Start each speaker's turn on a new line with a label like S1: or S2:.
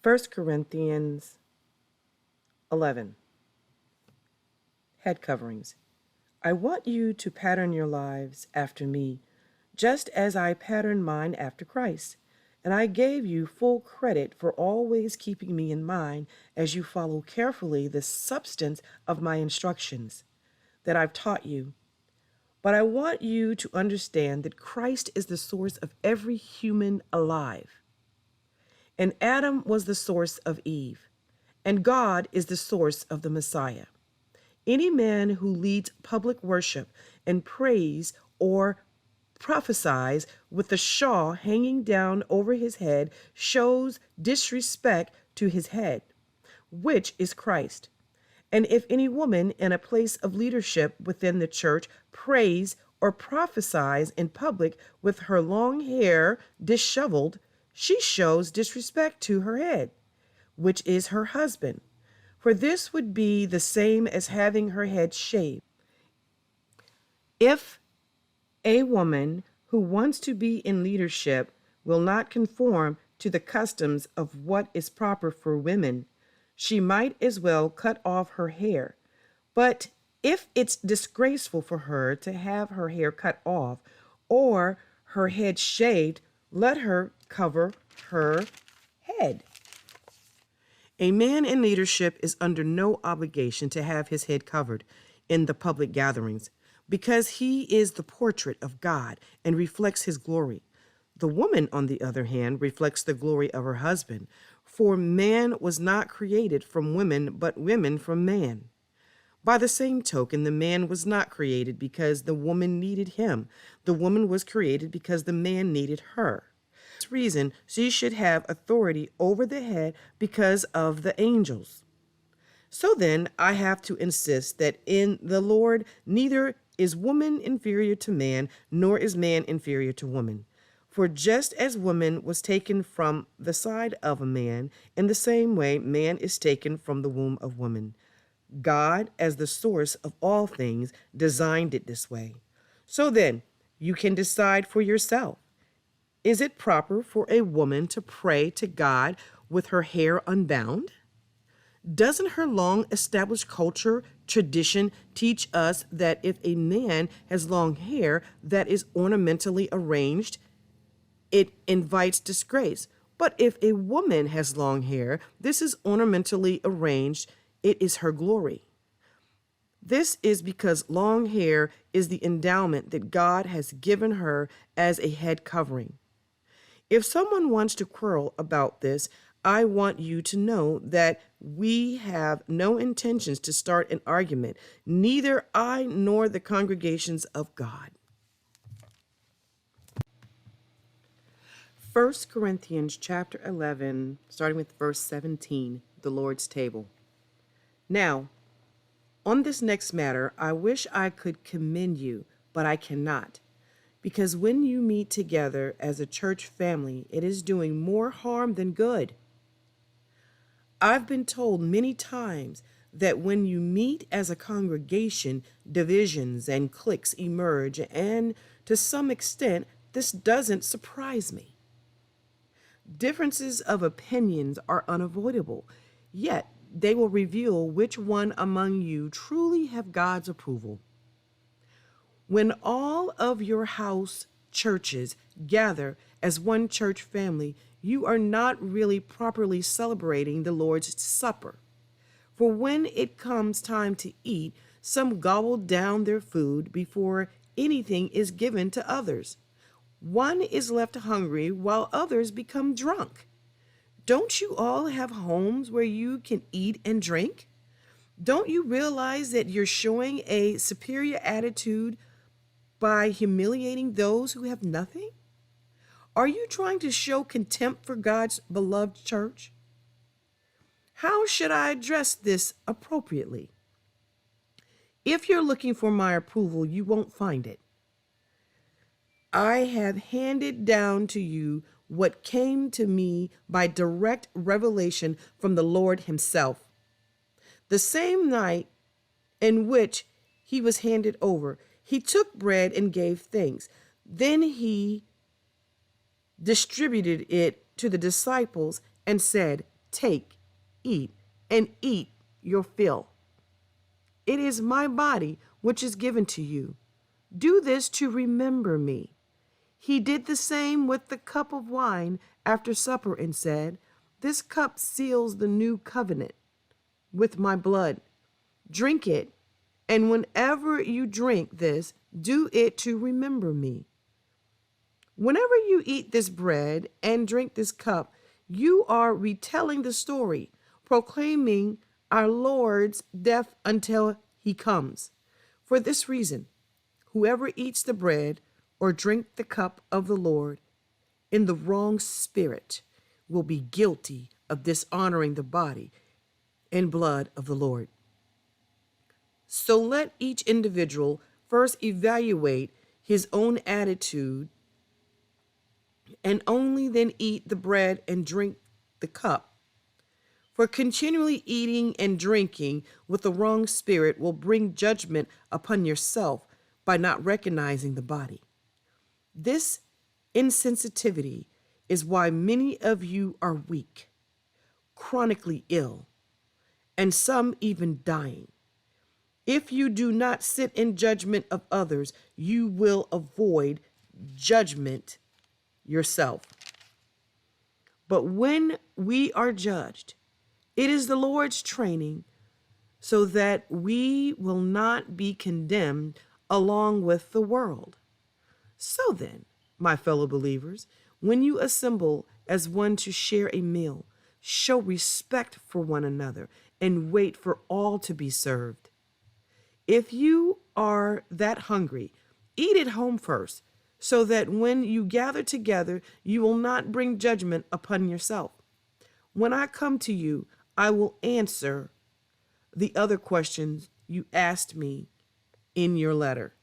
S1: 1 Corinthians 11. Head coverings. I want you to pattern your lives after me, just as I patterned mine after Christ. And I gave you full credit for always keeping me in mind as you follow carefully the substance of my instructions that I've taught you. But I want you to understand that Christ is the source of every human alive. And Adam was the source of Eve, and God is the source of the Messiah. Any man who leads public worship and praise or prophesies with the shawl hanging down over his head shows disrespect to his head, which is Christ. And if any woman in a place of leadership within the church prays or prophesies in public with her long hair disheveled, she shows disrespect to her head, which is her husband. For this would be the same as having her head shaved. If a woman who wants to be in leadership will not conform to the customs of what is proper for women, she might as well cut off her hair. But if it's disgraceful for her to have her hair cut off or her head shaved, let her cover her head. A man in leadership is under no obligation to have his head covered in the public gatherings, because he is the portrait of God and reflects his glory. The woman, on the other hand, reflects the glory of her husband, for man was not created from women, but women from man. By the same token, the man was not created because the woman needed him. The woman was created because the man needed her. For this reason, she should have authority over the head because of the angels. So then, I have to insist that in the Lord, neither is woman inferior to man, nor is man inferior to woman. For just as woman was taken from the side of a man, in the same way man is taken from the womb of woman. God, as the source of all things, designed it this way. So then, you can decide for yourself. Is it proper for a woman to pray to God with her hair unbound? Doesn't her long-established culture tradition teach us that if a man has long hair that is ornamentally arranged, it invites disgrace? But if a woman has long hair, this is ornamentally arranged, it is her glory. This is because long hair is the endowment that God has given her as a head covering. If someone wants to quarrel about this, I want you to know that we have no intentions to start an argument, neither I nor the congregations of God. 1 Corinthians chapter 11, starting with verse 17, the Lord's table. Now, on this next matter, I wish I could commend you, but I cannot. Because when you meet together as a church family, it is doing more harm than good. I've been told many times that when you meet as a congregation, divisions and cliques emerge, and to some extent, this doesn't surprise me. Differences of opinions are unavoidable, yet they will reveal which one among you truly have God's approval. When all of your house churches gather as one church family, you are not really properly celebrating the Lord's Supper. For when it comes time to eat, some gobble down their food before anything is given to others. One is left hungry while others become drunk. Don't you all have homes where you can eat and drink? Don't you realize that you're showing a superior attitude by humiliating those who have nothing? Are you trying to show contempt for God's beloved church? How should I address this appropriately? If you're looking for my approval, you won't find it. I have handed down to you what came to me by direct revelation from the Lord himself. The same night in which he was handed over, he took bread and gave thanks. Then he distributed it to the disciples and said, Take, eat, and eat your fill. It is my body which is given to you. Do this to remember me. He did the same with the cup of wine after supper and said, This cup seals the new covenant with my blood. Drink it, and whenever you drink this, do it to remember me. Whenever you eat this bread and drink this cup, you are retelling the story, proclaiming our Lord's death until he comes. For this reason, whoever eats the bread or drink the cup of the Lord in the wrong spirit will be guilty of dishonoring the body and blood of the Lord. So let each individual first evaluate his own attitude and only then eat the bread and drink the cup. For continually eating and drinking with the wrong spirit will bring judgment upon yourself by not recognizing the body. This insensitivity is why many of you are weak, chronically ill, and some even dying. If you do not sit in judgment of others, you will avoid judgment yourself. But when we are judged, it is the Lord's training so that we will not be condemned along with the world. So then, my fellow believers, when you assemble as one to share a meal, show respect for one another and wait for all to be served. If you are that hungry, eat at home first, so that when you gather together, you will not bring judgment upon yourself. When I come to you, I will answer the other questions you asked me in your letter.